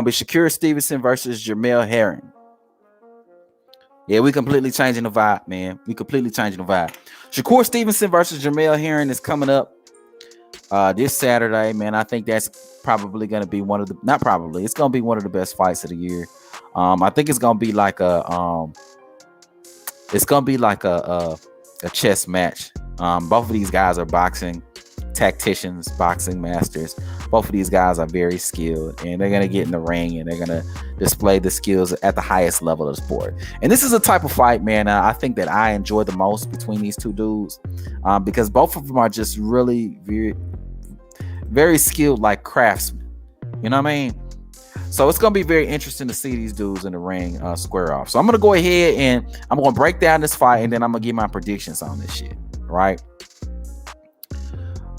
Be Shakur Stevenson versus Jamel Herring. Yeah, we completely changing the vibe, man. We completely changing the vibe. Shakur Stevenson versus Jamel Herring is coming up this Saturday, man. I think that's probably going to be one of the, not probably, it's going to be one of the best fights of the year. I think it's going to be like a chess match. Both of these guys are boxing tacticians, boxing masters. Both of these guys are very skilled, and they're going to get in the ring and they're going to display the skills at the highest level of the sport. And this is a type of fight, man, I think that I enjoy the most between these two dudes, because both of them are just really very, very skilled, like craftsmen. You know what I mean? So it's going to be very interesting to see these dudes in the ring square off. So I'm going to go ahead and I'm going to break down this fight, and then I'm going to give my predictions on this shit, right?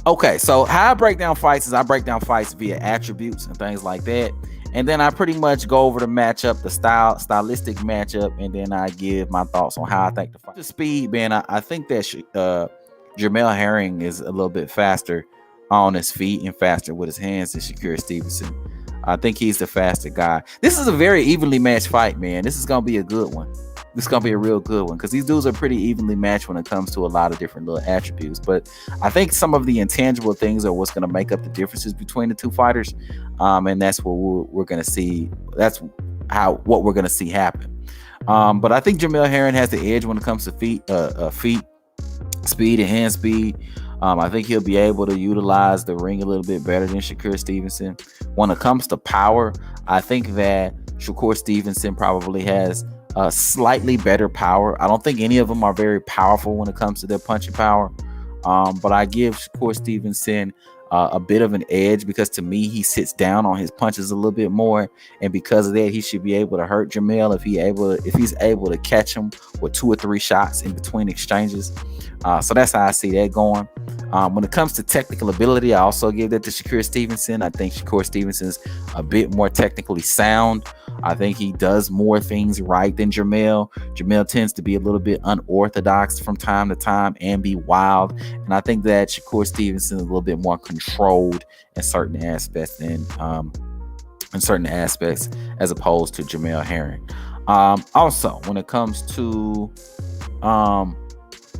Okay, so how I break down fights is I break down fights via attributes and things like that. And then I pretty much go over the matchup, the stylistic matchup, and then I give my thoughts on how I think the fight. The speed, man, I think that Jamel Herring is a little bit faster on his feet and faster with his hands than Shakur Stevenson. I think he's the faster guy. This is a very evenly matched fight, man. This is going to be a good one. This is going to be a real good one because these dudes are pretty evenly matched when it comes to a lot of different little attributes. But I think some of the intangible things are what's going to make up the differences between the two fighters. And that's what we're going to see. That's what we're going to see happen. But I think Jamel Herring has the edge when it comes to feet speed and hand speed. I think he'll be able to utilize the ring a little bit better than Shakur Stevenson. When it comes to power, I think that Shakur Stevenson probably has slightly better power. I don't think any of them are very powerful when it comes to their punching power. But I give Shakur Stevenson a bit of an edge because to me, he sits down on his punches a little bit more. And because of that, he should be able to hurt Jamel if he's able to catch him with 2 or 3 shots in between exchanges. So that's how I see that going. When it comes to technical ability, I also give that to Shakur Stevenson. I think Shakur Stevenson's a bit more technically sound. I think he does more things right than Jamel. Jamel tends to be a little bit unorthodox from time to time and be wild. And I think that Shakur Stevenson is a little bit more controlled in certain aspects as opposed to Jamel Herring. Also, when it comes to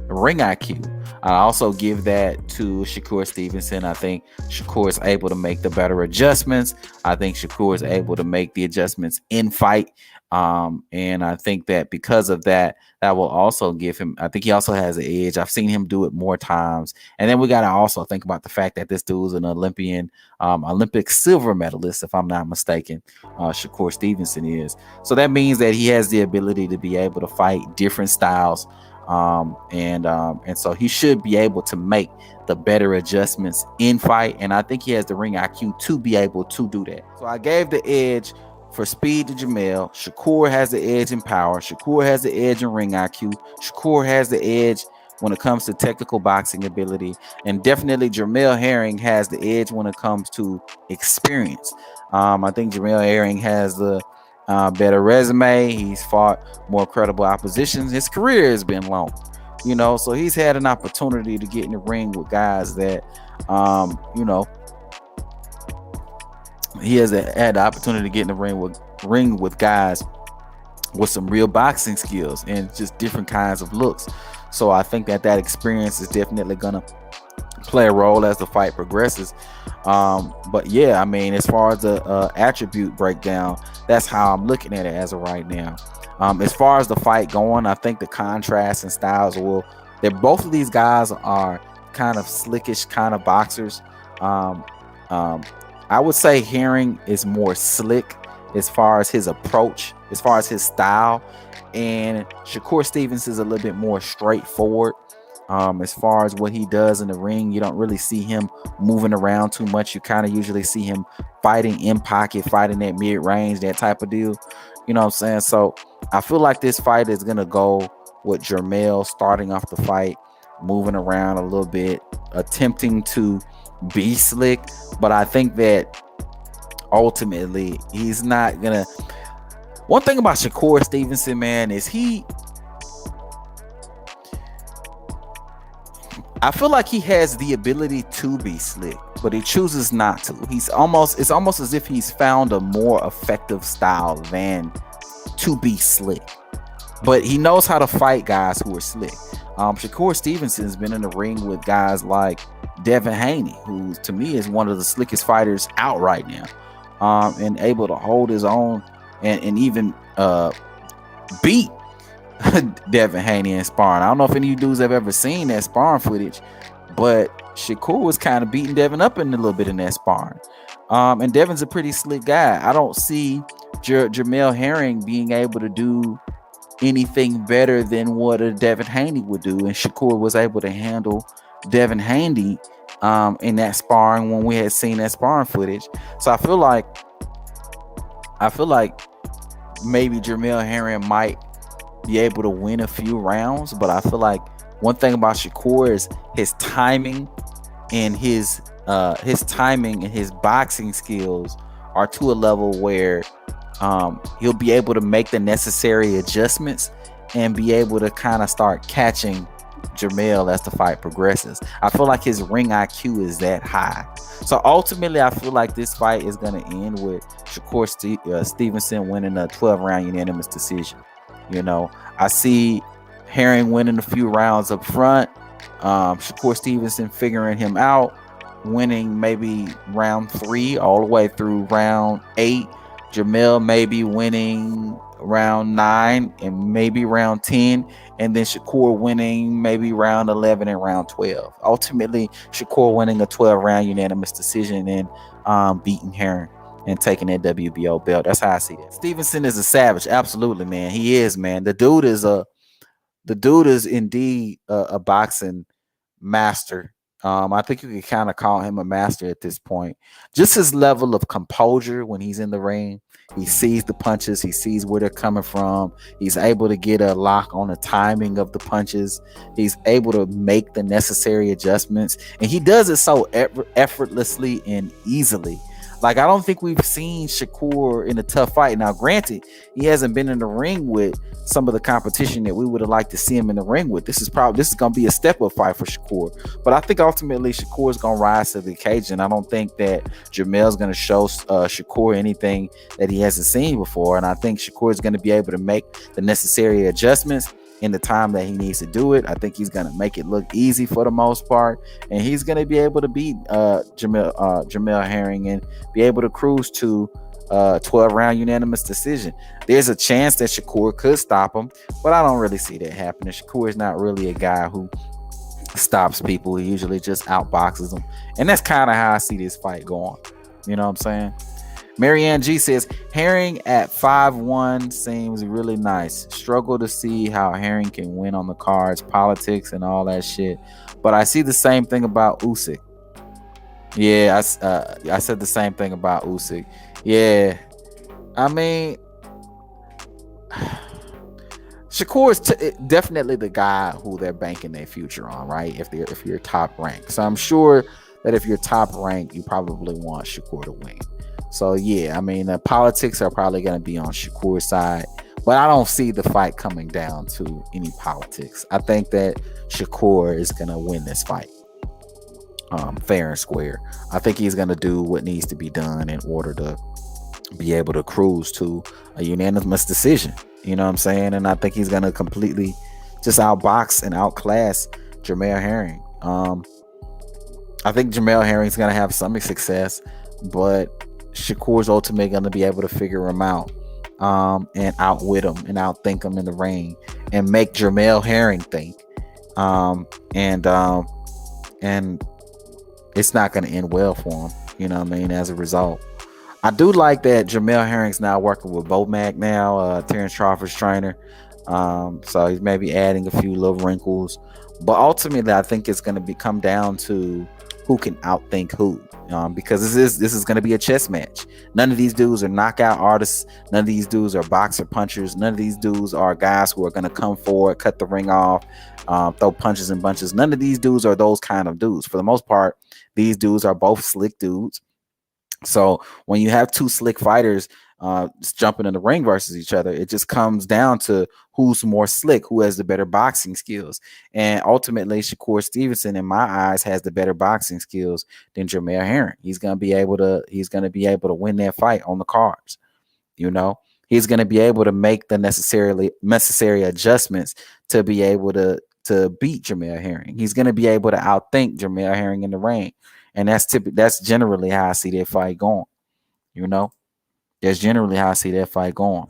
ring IQ, I also give that to Shakur Stevenson. I think Shakur is able to make the better adjustments. I think Shakur is able to make the adjustments in fight. And I think that because of that, that will also give him, I think he also has an edge. I've seen him do it more times. And then we got to also think about the fact that this dude's an Olympic silver medalist, if I'm not mistaken. Shakur Stevenson is. So that means that he has the ability to be able to fight different styles. And so he should be able to make the better adjustments in fight. And I think he has the ring IQ to be able to do that. So I gave the edge for speed to Jamel. Shakur has the edge in power. Shakur has the edge in ring IQ. Shakur has the edge when it comes to technical boxing ability. And definitely Jamel Herring has the edge when it comes to experience. I think Jamel Herring has the better resume. He's fought more credible oppositions. His career has been long, so he's had an opportunity to get in the ring with guys that, he has had the opportunity to get in the ring with guys with some real boxing skills and just different kinds of looks. So I think that experience is definitely gonna play a role as the fight progresses. But yeah, I mean, as far as the attribute breakdown, that's how I'm looking at it as of right now. As far as the fight going, I think the contrast and styles that both of these guys are kind of slickish kind of boxers. I would say Herring is more slick as far as his approach, as far as his style, and Shakur Stevenson is a little bit more straightforward. As far as what he does in the ring, you don't really see him moving around too much. You kind of usually see him fighting in pocket, fighting at mid-range, that type of deal. You know what I'm saying? So I feel like this fight is going to go with Jamel starting off the fight, moving around a little bit, attempting to be slick. But I think that ultimately he's not going to. One thing about Shakur Stevenson, man, is I feel like he has the ability to be slick. but he chooses not to. It's almost as if he's found a more effective style than to be slick. But he knows how to fight guys who are slick. Shakur Stevenson's been in the ring with guys like Devin Haney, who to me is one of the slickest fighters out right now, and able to hold his own and even beat Devin Haney in sparring. I don't know if any of you dudes have ever seen that sparring footage, but Shakur was kind of beating Devin up in a little bit in that sparring. And Devin's a pretty slick guy. I don't see Jamel Herring being able to do anything better than what a Devin Haney would do, and Shakur was able to handle Devin Haney in that sparring when we had seen that sparring footage. So I feel like maybe Jamel Herring might be able to win a few rounds, but I feel like one thing about Shakur is his timing and his boxing skills are to a level where he'll be able to make the necessary adjustments and be able to kind of start catching Jamel as the fight progresses. I feel like his ring IQ is that high. So ultimately, I feel like this fight is going to end with Shakur Stevenson winning a 12-round unanimous decision. You know, I see Herring winning a few rounds up front. Shakur Stevenson figuring him out, winning maybe round 3 all the way through round 8. Jamel maybe winning round 9 and maybe round 10, and then Shakur winning maybe round 11 and round 12. Ultimately, Shakur winning a 12-round unanimous decision and beating Herring and taking that WBO belt. That's how I see that. Stevenson is a savage. Absolutely, man. He is, man. The dude is indeed a boxing master. I think you can kind of call him a master at this point. Just his level of composure when he's in the ring. He sees the punches. He sees where they're coming from. He's able to get a lock on the timing of the punches. He's able to make the necessary adjustments. And he does it so effortlessly and easily. Like, I don't think we've seen Shakur in a tough fight. Now, granted, he hasn't been in the ring with some of the competition that we would have liked to see him in the ring with. This is going to be a step-up fight for Shakur. But I think ultimately Shakur is going to rise to the occasion. I don't think that Jamel's going to show Shakur anything that he hasn't seen before. And I think Shakur is going to be able to make the necessary adjustments in the time that he needs to do it. I think he's going to make it look easy for the most part, and he's going to be able to beat Jamel Herring and be able to cruise to 12-round unanimous decision. There's a chance that Shakur could stop him, but I don't really see that happening. Shakur is not really a guy who stops people. He usually just outboxes them, and that's kind of how I see this fight going. You know what I'm saying? Marianne G says, Herring at 5'1" seems really nice. Struggle to see how Herring can win on the cards, politics, and all that shit. But I see the same thing about Usyk. Yeah, I said the same thing about Usyk. Yeah, I mean, Shakur is definitely the guy who they're banking their future on, right? If you're top ranked. So I'm sure that if you're top ranked, you probably want Shakur to win. So, yeah, I mean, the politics are probably going to be on Shakur's side, but I don't see the fight coming down to any politics. I think that Shakur is going to win this fight fair and square. I think he's going to do what needs to be done in order to be able to cruise to a unanimous decision. You know what I'm saying? And I think he's going to completely just outbox and outclass Jamel Herring. I think Jamel Herring's going to have some success, but Shakur's ultimately going to be able to figure him out and outwit him and outthink him in the ring and make Jamel Herring think. And it's not going to end well for him, you know what I mean, as a result. I do like that Jamel Herring's now working with Bomac now, Terrence Crawford's trainer. So he's maybe adding a few little wrinkles. But ultimately, I think it's going to come down to who can outthink who. Because this is going to be a chess match. None of these dudes are knockout artists. None of these dudes are boxer punchers. None of these dudes are guys who are going to come forward, cut the ring off, throw punches and bunches. None of these dudes are those kind of dudes. For the most part, these dudes are both slick dudes. So when you have two slick fighters just jumping in the ring versus each other. It just comes down to who's more slick, who has the better boxing skills. And ultimately, Shakur Stevenson, in my eyes, has the better boxing skills than Jamel Herring. He's gonna be able to win that fight on the cards. You know, he's gonna be able to make the necessary adjustments to be able to beat Jamel Herring. He's gonna be able to outthink Jamel Herring in the ring. And that's generally how I see that fight going. You know, that's generally how I see that fight going.